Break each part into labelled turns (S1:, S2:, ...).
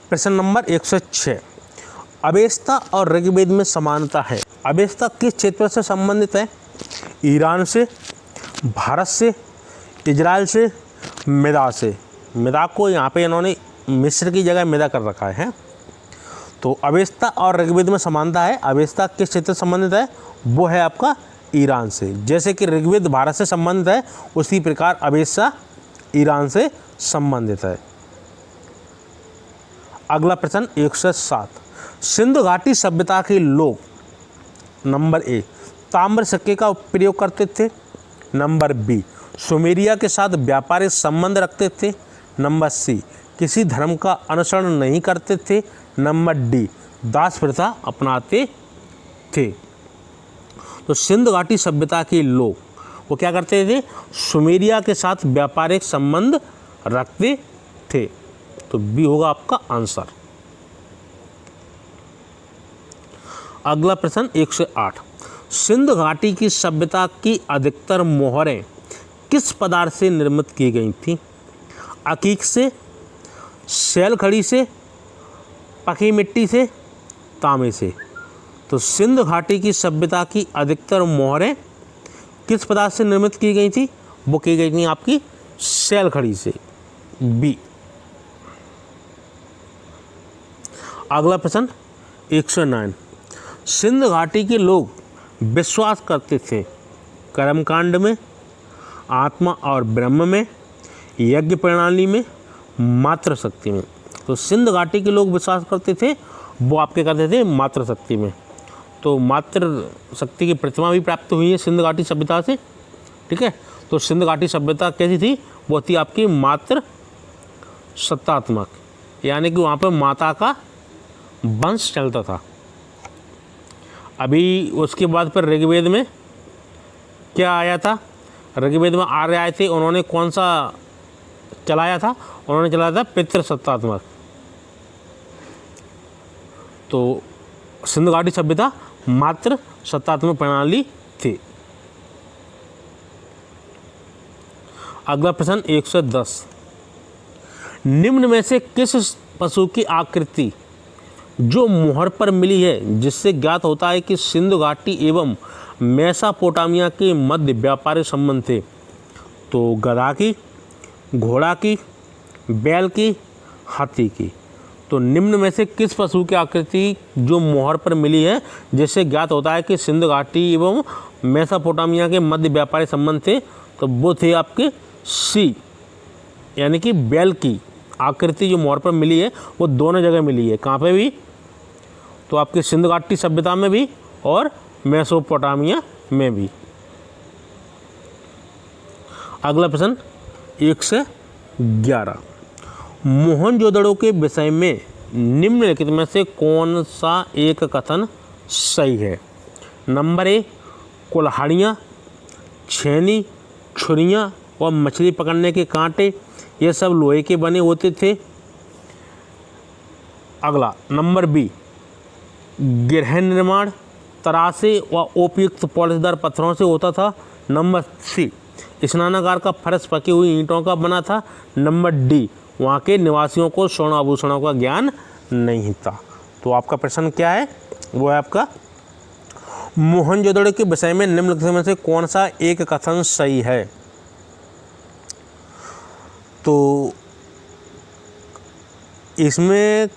S1: प्रश्न number 106, Avesta और ऋग्वेद में समानता है। अवेस्ता किस क्षेत्र से संबंधित है? ईरान से, भारत से, इजराइल से, मेदा से। मेदा को यहाँ पे इन्होंने मिस्र की जगह मेदा कर रखा है। तो अवेस्ता और ऋग्वेद में समानता है। अवेस्ता किस क्षेत्र से संबंधित है? वो है आपका ईरान से। जैसे कि ऋग्वेद भारत से संबंधित है, उसी प्रकार अवेस्ता ईरान से संबंधित है। अगला प्रश्न 107, सिंधु घाटी सभ्यता के लोग नंबर ए ताम्र सिक्के का प्रयोग करते थे, नंबर बी सुमेरिया के साथ व्यापारिक संबंध रखते थे, नंबर सी किसी धर्म का अनुसरण नहीं करते थे, नंबर डी दास प्रथा अपनाते थे। तो सिंधु घाटी सभ्यता के लोग वो क्या करते थे? सुमेरिया के साथ व्यापारिक संबंध रखते थे। तो बी होगा आपका आंसर। अगला प्रश्न 108, सिंधु घाटी की सभ्यता की अधिकतर मोहरें किस पदार्थ से निर्मित की गई थी? अकीक से, शैल खड़ी से, पकी मिट्टी से, तांबे से। तो सिंधु घाटी की सभ्यता की अधिकतर मोहरें किस पदार्थ से निर्मित की गई थी? वो की गई थी आपकी शैल खड़ी से, बी। अगला प्रश्न 109, सिंधु घाटी के लोग विश्वास करते थे कर्मकांड में, आत्मा और ब्रह्म में, यज्ञ प्रणाली में, मातृ शक्ति में। तो सिंधु घाटी के लोग विश्वास करते थे, वो आपके करते थे मातृ शक्ति में। तो मातृ शक्ति की प्रतिमा भी प्राप्त हुई है सिंधु घाटी सभ्यता से। ठीक है, तो सिंधु घाटी सभ्यता कैसी थी? वो थी आपकी मातृ सत्तात्मक, यानी कि वहाँ पर माता का वंश चलता था। अभी उसके बाद फिर ऋग्वेद में क्या आया था? ऋग्वेद में आर्य आए थे, उन्होंने कौन सा चलाया था? उन्होंने चलाया था पितृ सत्तात्मक। तो सिंधु घाटी सभ्यता मातृ सत्तात्मक प्रणाली थी। अगला प्रश्न 110, निम्न में से किस पशु की आकृति जो मोहर पर मिली है जिससे ज्ञात होता है कि सिंधु घाटी एवं मेसोपोटामिया के मध्य व्यापारिक संबंध थे? तो गधा की, घोड़ा की, बैल की, हाथी की। तो निम्न में से किस पशु की आकृति जो मोहर पर मिली है जिससे ज्ञात होता है कि सिंधु घाटी एवं मेसोपोटामिया के मध्य व्यापारिक संबंध थे? तो वो थे आपके सी, यानी कि बैल की आकृति जो मोहर पर मिली है वो दोनों जगह मिली है। कहाँ पे भी? तो आपके सिंधु घाटी सभ्यता में भी और मेसोपोटामिया में भी। अगला प्रश्न 111, मोहनजोदड़ो के विषय में निम्नलिखित में से कौन सा एक कथन सही है? नंबर ए कुल्हाड़ियाँ, छेनी, छुरियाँ और मछली पकड़ने के कांटे ये सब लोहे के बने होते थे। अगला नंबर बी गृह निर्माण तरासे व उपयुक्त पॉलिशदार पत्थरों से होता था। नंबर सी स्नानागार का फर्श पकी हुई ईंटों का बना था। नंबर डी वहाँ के निवासियों को स्वर्ण आभूषणों का ज्ञान नहीं था। तो आपका प्रश्न क्या है? वो है आपका मोहनजोदड़ो के विषय में निम्नलिखित में से कौन सा एक कथन सही है? तो इसमें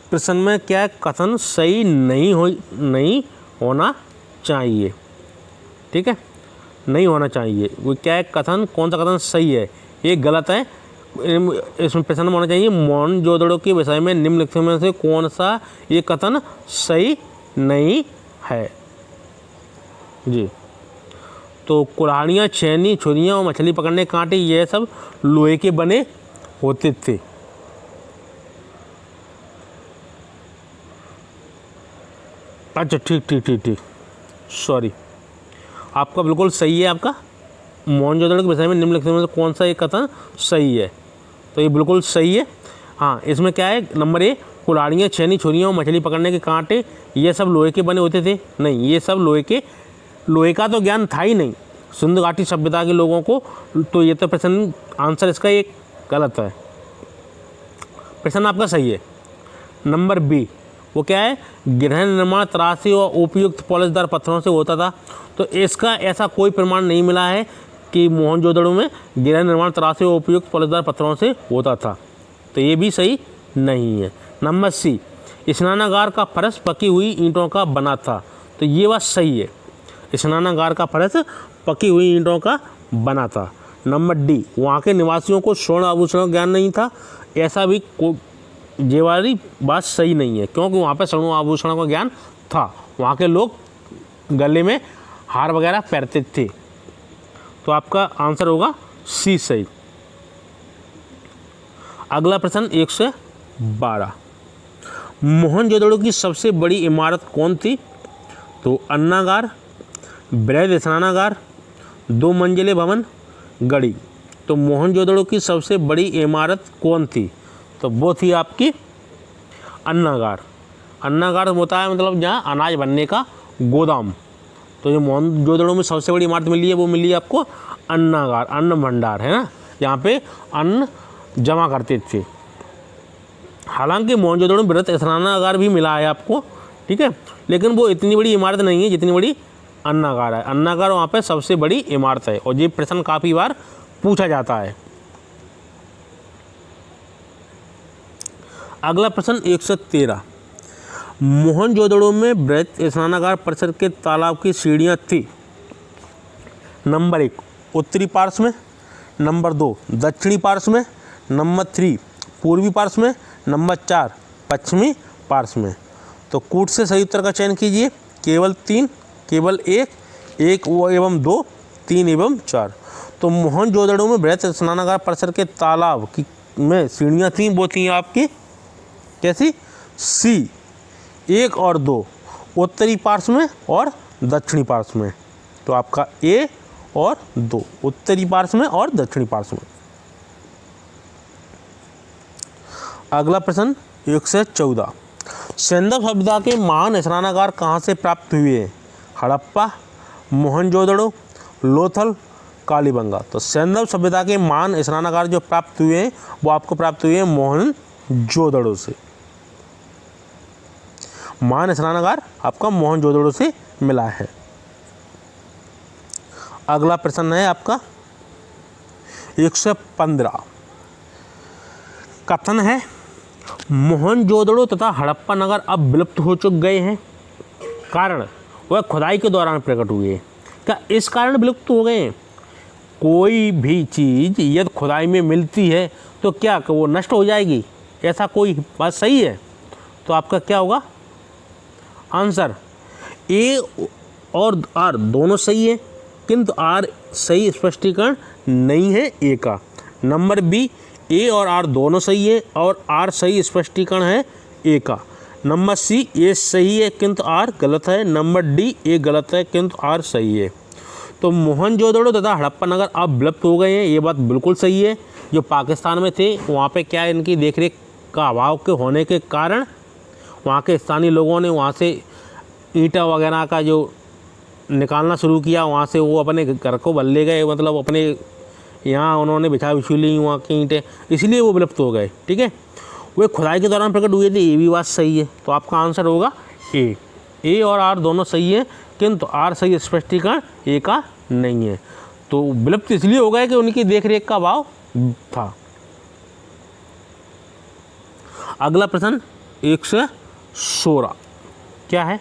S1: प्रश्न में क्या कथन सही नहीं होना चाहिए। ठीक है, नहीं होना चाहिए। वो क्या है कथन, कौन सा कथन सही है? ये गलत है। इसमें प्रश्न में होना चाहिए मोहनजोदड़ो के विषय में निम्नलिखित में से कौन सा ये कथन सही नहीं है जी। तो कुल्हाड़ियाँ, छेनी, छुरियाँ और मछली पकड़ने के कांटे ये सब लोहे के बने होते थे। अच्छा ठीक, सॉरी, आपका बिल्कुल सही है। आपका मोहनजोदड़ो के विषय में निम्नलिखित में से कौन सा एक कथन सही है? तो ये बिल्कुल सही है। हाँ, इसमें क्या है? नंबर ए कुल्हाड़ियाँ, छेनी, छुरियाँ और मछली पकड़ने के कांटे ये सब लोहे के बने होते थे। नहीं, ये सब लोहे का तो ज्ञान था ही नहीं सिंधु घाटी सभ्यता के लोगों को। तो ये तो प्रश्न आंसर इसका एक गलत है। प्रश्न आपका सही है। नंबर बी, वो क्या है, गृह निर्माण तराशी और उपयुक्त पॉलिशदार पत्थरों से होता था। तो इसका ऐसा कोई प्रमाण नहीं मिला है कि मोहनजोदड़ो में गृह निर्माण तराशी और उपयुक्त पॉलिशदार पत्थरों से होता था, तो ये भी सही नहीं है। नंबर सी, स्नानागार का फर्श पकी हुई ईंटों का बना था, तो ये बात सही है, स्नानागार का फर्श पकी हुई ईंटों का बना था। नंबर डी, वहाँ के निवासियों को स्वर्ण आभूषणों का ज्ञान नहीं था, ऐसा भी ये वाली बात सही नहीं है, क्योंकि वहाँ पे स्वर्ण आभूषणों का ज्ञान था, वहाँ के लोग गले में हार वगैरह पहनते थे। तो आपका आंसर होगा सी सही। अगला प्रश्न 112, मोहनजोदड़ो की सबसे बड़ी इमारत कौन थी? तो अन्नागार, बृहद स्नानागार, 2 मंजिले भवन, गढ़ी। तो मोहनजोदड़ो की सबसे बड़ी इमारत कौन थी? तो वो थी आपकी अन्नागार। अन्नागार होता है मतलब जहाँ अनाज बनने का गोदाम। तो जो मोहनजोदड़ो में सबसे बड़ी इमारत मिली है वो मिली है आपको अन्नागार, अन्न भंडार है ना, यहाँ पे अन्न जमा करते थे। हालांकि मोहनजोदड़ो में बृहद स्नानागार भी मिला है आपको, ठीक है, लेकिन वो इतनी बड़ी इमारत नहीं है जितनी बड़ी अन्नागार है। अन्नागार वहाँ पे सबसे बड़ी इमारत है, और ये प्रश्न काफ़ी बार पूछा जाता है। अगला प्रश्न 113, मोहनजोदड़ो में बृहद स्नानागार परिसर के तालाब की सीढ़ियाँ थी। नंबर 1 उत्तरी पार्श्व में, नंबर 2 दक्षिणी पार्श्व में, नंबर 3 पूर्वी पार्श्व में, नंबर 4 पश्चिमी पार्श्व में। तो कूट से सही उत्तर का चयन कीजिए, केवल 3, केवल 1 एवं 2, 3 एवं 4। तो मोहनजोदड़ो में बृहद स्नानागार परिसर के तालाब की में सीढ़ियाँ थीं, वो थी आपकी कैसी? सी 1 और 2 उत्तरी पार्श्व में और दक्षिणी पार्श्व में। तो आपका ए और 2 उत्तरी पार्श्व में और दक्षिणी पार्श्व में। अगला प्रश्न 114, सिंधु सभ्यता के महान स्नानागार कहाँ से प्राप्त हुए हैं? हड़प्पा, मोहनजोदड़ो, लोथल, कालीबंगा। तो सिंधु सभ्यता के महान स्नानागार जो प्राप्त हुए हैं वो आपको प्राप्त हुए हैं मोहनजोदड़ो से। महान स्नानागार आपका मोहनजोदड़ो से मिला है। अगला प्रश्न है आपका 115, कथन है मोहनजोदड़ो तथा हड़प्पा नगर अब विलुप्त हो चुके गए हैं, कारण वह खुदाई के दौरान प्रकट हुए। क्या इस कारण विलुप्त हो गए हैं? कोई भी चीज़ यदि खुदाई में मिलती है तो क्या वो नष्ट हो जाएगी? ऐसा कोई बात सही है? तो आपका क्या होगा आंसर? ए और आर दोनों सही है, किंतु आर सही स्पष्टीकरण नहीं है ए का। नंबर बी, ए और आर दोनों सही है और आर सही स्पष्टीकरण है ए का। नंबर सी, ए सही है किंतु आर गलत है। नंबर डी, ए गलत है किंतु आर सही है। तो मोहनजोदड़ो तथा हड़प्पा नगर अब विलुप्त हो गए हैं, ये बात बिल्कुल सही है। जो पाकिस्तान में थे वहाँ पे क्या इनकी देखरेख का अभाव के होने के कारण वहाँ के स्थानीय लोगों ने वहाँ से ईंटा वगैरह का जो निकालना शुरू किया, वहाँ से वो अपने घर को बदले गए, मतलब अपने यहाँ उन्होंने बिछा बिछू ली वहाँ की ईंटें, इसलिए वो विलुप्त हो गए। ठीक है, वे खुदाई के दौरान प्रकट हुए थे, ये भी बात सही है। तो आपका आंसर होगा ए और आर दोनों सही है, किंतु आर सही स्पष्टीकरण ए का नहीं है। तो विलुप्त इसलिए हो गए कि उनकी देखरेख का अभाव था। अगला प्रश्न 116 क्या है?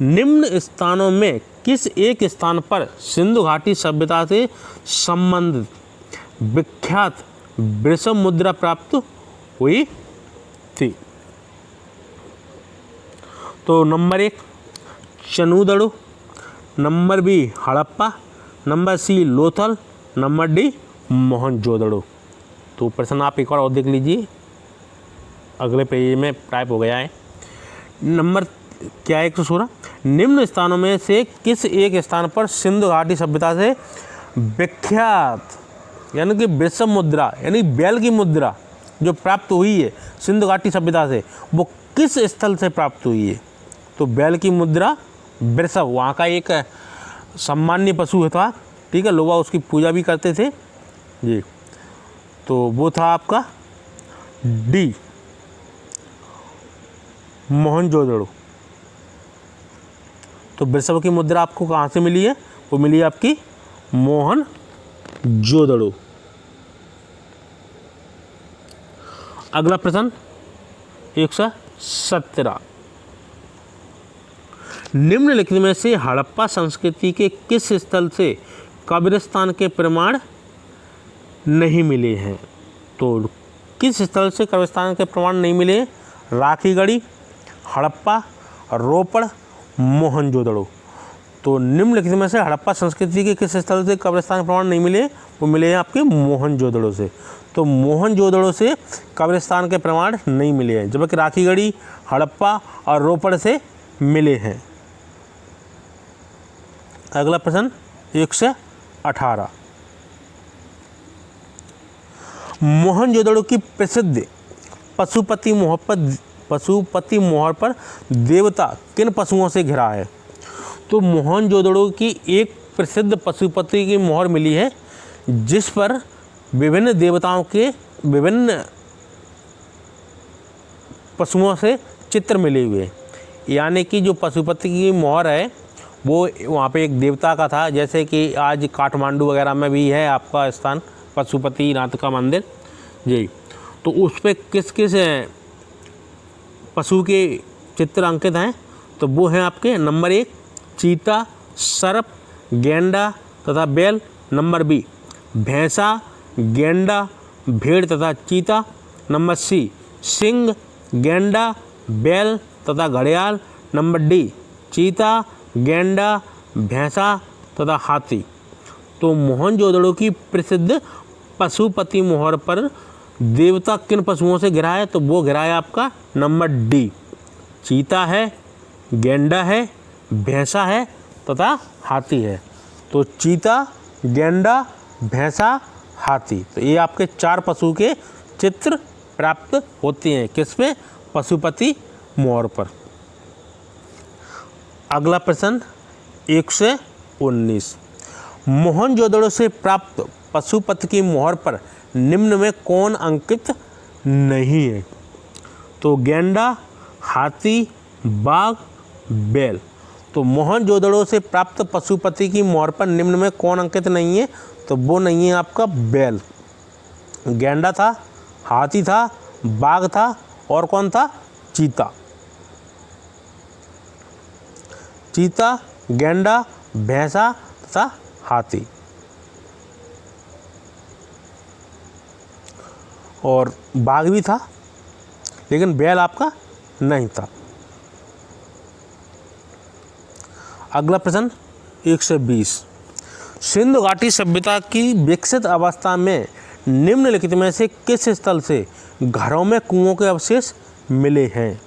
S1: निम्न स्थानों में किस एक स्थान पर सिंधु घाटी सभ्यता से संबंधित विख्यात वृषभ मुद्रा प्राप्त हुई थी? तो number 1 Chanhudaro, number B Harappa, number C Lothal, number D Mohenjodaro. तो प्रश्न आप एक बार और देख लीजिए, अगले पेज में टाइप हो गया है। नंबर क्या है 116, निम्न स्थानों में से किस एक स्थान पर सिंधु घाटी सभ्यता से विख्यात यानी कि वृषभ मुद्रा यानी बैल की मुद्रा जो प्राप्त हुई है सिंधु घाटी सभ्यता से, वो किस स्थल से प्राप्त हुई है? तो बैल की मुद्रा वृषभ वहाँ का एक सम्मान्य पशु था, ठीक है, लोग उसकी पूजा भी करते थे जी। तो वो था आपका डी मोहनजोदड़ो। तो वृषभ की मुद्रा आपको कहाँ से मिली है? वो मिली है आपकी मोहनजोदड़ो। अगला प्रश्न 117, निम्नलिखित में से हड़प्पा संस्कृति के किस स्थल से कब्रिस्तान के प्रमाण नहीं मिले हैं? तो किस स्थल से कब्रिस्तान के प्रमाण नहीं मिले हैं? राखीगढ़ी, हड़प्पा, रोपड़, मोहनजोदड़ो। तो निम्नलिखित में से हड़प्पा संस्कृति के किस स्थल से कब्रिस्तान के प्रमाण नहीं मिले? वो मिले हैं आपके मोहनजोदड़ो से। तो मोहनजोदड़ो से कब्रिस्तान के प्रमाण नहीं मिले हैं, जबकि राखीगढ़ी, हड़प्पा और रोपड़ से मिले हैं। अगला प्रश्न 118, मोहनजोदड़ो की प्रसिद्ध पशुपति मोहर पर देवता किन पशुओं से घिरा है? तो मोहनजोदड़ो की एक प्रसिद्ध पशुपति की मोहर मिली है जिस पर विभिन्न देवताओं के विभिन्न पशुओं से चित्र मिले हुए हैं। यानी कि जो पशुपति की मोहर है वो वहाँ पे एक देवता का था, जैसे कि आज काठमांडू वगैरह में भी है आपका स्थान पशुपति नाथ का मंदिर जी। तो उस पर किस किस पशु के चित्र अंकित हैं? तो वो हैं आपके नंबर 1 चीता, सर्प, गेंडा तथा बैल। नंबर बी भैंसा, गेंडा, भेड़ तथा चीता। नंबर सी सिंह, गेंडा, बैल तथा घड़ियाल। नंबर डी चीता, गेंडा, भैंसा तथा हाथी। तो मोहनजोदड़ो की प्रसिद्ध पशुपति मोहर पर देवता किन पशुओं से घिरा है? तो वो घिरा है आपका नंबर डी चीता है, गेंडा है, भैंसा है तथा हाथी है। तो चीता, गेंडा, भैंसा, हाथी। तो ये आपके 4 पशु के चित्र प्राप्त होते हैं किस पे? पशुपति मोहर पर। अगला प्रश्न 119, मोहनजोदड़ो से प्राप्त पशुपति की मोहर पर निम्न में कौन अंकित नहीं है? तो गेंडा, हाथी, बाघ, बैल। तो मोहनजोदड़ो से प्राप्त पशुपति की मोहर पर निम्न में कौन अंकित नहीं है? तो वो नहीं है आपका बैल। गेंडा था, हाथी था, बाघ था और कौन था? चीता। चीता, गेंडा, भैंसा तथा हाथी। और बाघ भी था लेकिन बैल आपका नहीं था। अगला प्रश्न 120, सिंधु घाटी सभ्यता की विकसित अवस्था में निम्नलिखित में से किस स्थल से घरों में कुओं के अवशेष मिले हैं?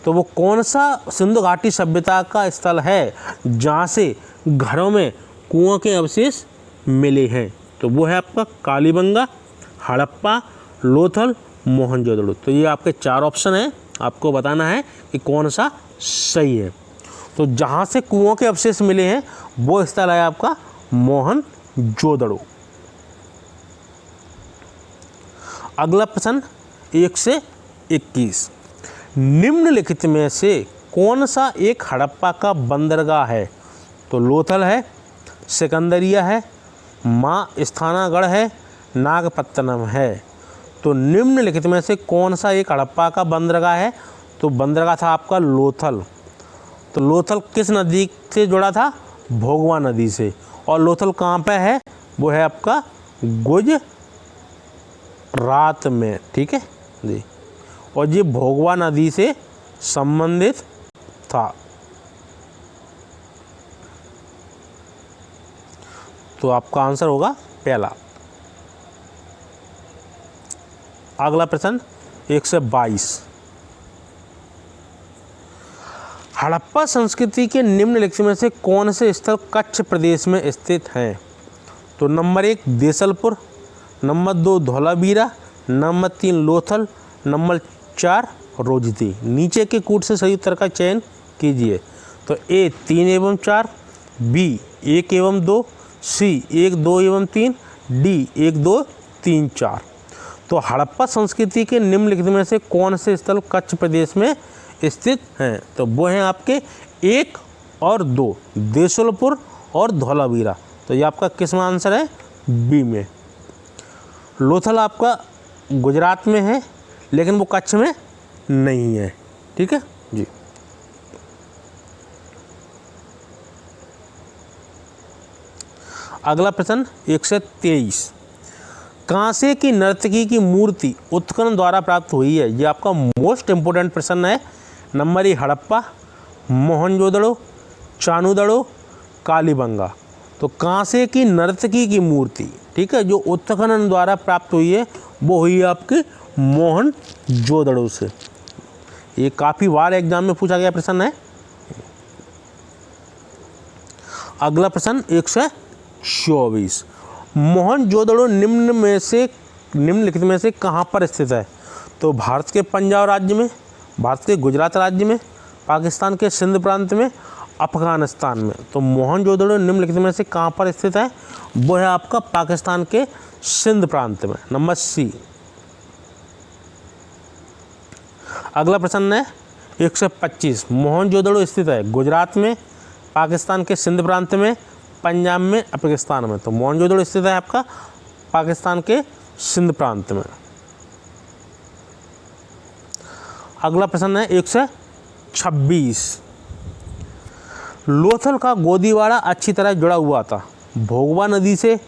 S1: तो वो कौन सा सिंधु घाटी सभ्यता का स्थल है जहाँ से घरों में कुओं के अवशेष मिले हैं? तो वो है आपका कालीबंगा, हड़प्पा, लोथल, मोहनजोदड़ो। तो ये आपके 4 ऑप्शन हैं, आपको बताना है कि कौन सा सही है। तो जहाँ से कुओं के अवशेष मिले हैं वो स्थल है आपका मोहनजोदड़ो। अगला प्रश्न 121, निम्नलिखित में से कौन सा एक हड़प्पा का बंदरगाह है? तो लोथल है, सिकंदरिया है, माँ स्थानागढ़ है, नागपत्तनम है। तो निम्नलिखित में से कौन सा एक हड़प्पा का बंदरगाह है? तो बंदरगाह था आपका लोथल। तो लोथल किस नदी से जुड़ा था? भोगवा नदी से। और लोथल कहाँ पे है? वो है आपका गुजरात में, ठीक है जी। और ये भोगवा नदी से संबंधित था। तो आपका आंसर होगा पहला। अगला प्रश्न 122, हड़प्पा संस्कृति के निम्नलिखित में से कौन से स्थल कच्छ प्रदेश में स्थित हैं? तो number 1 Desalpur, number 2 Dholavira, number 3 Lothal, number 4 रोजती। नीचे के कूट से सही उत्तर का चयन कीजिए। तो ए 3 एवं 4, बी 1 एवं 2, सी 1, 2 एवं 3, डी 1, 2, 3, 4। तो हड़प्पा संस्कृति के निम्नलिखित में से कौन से स्थल कच्छ प्रदेश में स्थित हैं। तो वो हैं आपके 1 और 2, देशुलपुर और धौलावीरा। तो ये आपका किस में आंसर है? बी में। लोथल आपका गुजरात में है, लेकिन वो कच्छ में नहीं है। ठीक है जी। अगला प्रश्न 123, कांसे की नर्तकी की मूर्ति उत्खनन द्वारा प्राप्त हुई है? ये आपका मोस्ट इंपोर्टेंट प्रश्न है। Number A Harappa, Mohenjodaro, Chanhudaro, Kalibangan. तो कांसे की नर्तकी की मूर्ति, ठीक है, जो उत्खनन द्वारा प्राप्त हुई है वो हुई है आपके मोहनजोदड़ो से। ये काफ़ी बार एग्जाम में पूछा गया प्रश्न है। अगला प्रश्न 124, मोहनजोदड़ो निम्नलिखित में से कहाँ पर स्थित है? तो भारत के पंजाब राज्य में, भारत के गुजरात राज्य में, पाकिस्तान के सिंध प्रांत में, अफगानिस्तान में। तो मोहनजोदड़ो निम्नलिखित में से कहाँ पर स्थित है? वो है आपका पाकिस्तान के सिंध प्रांत में। Number C. अगला प्रश्न है 125, मोहनजोदड़ो स्थित है गुजरात में, पाकिस्तान के सिंध प्रांत में, पंजाब में, अफगानिस्तान में। तो मोहनजोदड़ो स्थित है आपका पाकिस्तान के सिंध प्रांत में। अगला प्रश्न है 126, लोथल का गोदीवाड़ा अच्छी तरह जुड़ा हुआ था भोगवा नदी से,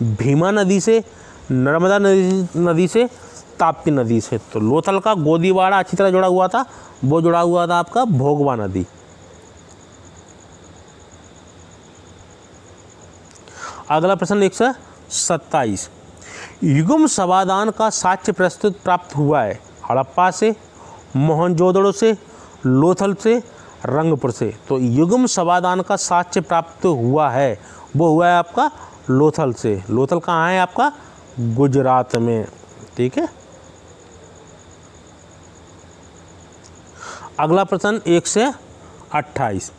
S1: भीमा नदी से, नर्मदा नदी से, ताप्ती नदी से। तो लोथल का गोदीवाड़ा अच्छी तरह जुड़ा हुआ था, वो जुड़ा हुआ था आपका भोगवा नदी। अगला प्रश्न 127, युग्म समाधान का साक्ष्य प्रस्तुत प्राप्त हुआ है हड़प्पा से, मोहनजोदड़ो से, लोथल से, रंगपुर से। तो युग्म समाधान का साक्ष्य प्राप्त हुआ है वो हुआ है आपका लोथल से। लोथल कहाँ है आपका? गुजरात में। ठीक है। अगला प्रश्न 128,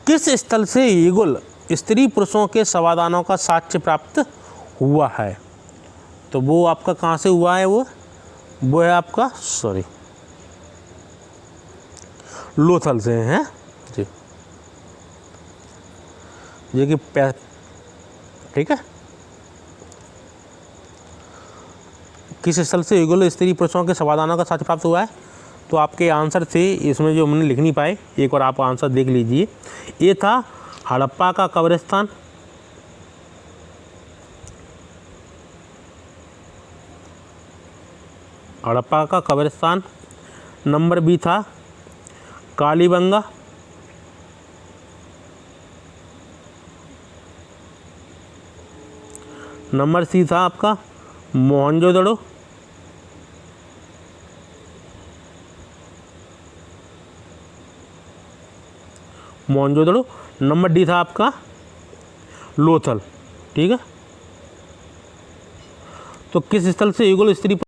S1: किस स्थल से युगल स्त्री पुरुषों के समाधानों का साक्ष्य प्राप्त हुआ है? तो वो आपका कहाँ से हुआ है? वो है आपका लोथल से हैं जी। ये कि ठीक है, किस स्थल से युगल स्त्री पुरुषों के समाधानों का साक्ष्य प्राप्त हुआ है? तो आपके आंसर थे इसमें जो हमने लिख नहीं पाए, एक और आप आंसर देख लीजिए। ये था हड़प्पा का कब्रिस्तान, हड़प्पा का कब्रिस्तान। नंबर बी था कालीबंगा। नंबर सी था आपका मोहनजोदड़ो। मोहनजोदड़ो। नंबर डी था आपका लोथल। ठीक है। तो किस स्थल से युगल स्त्री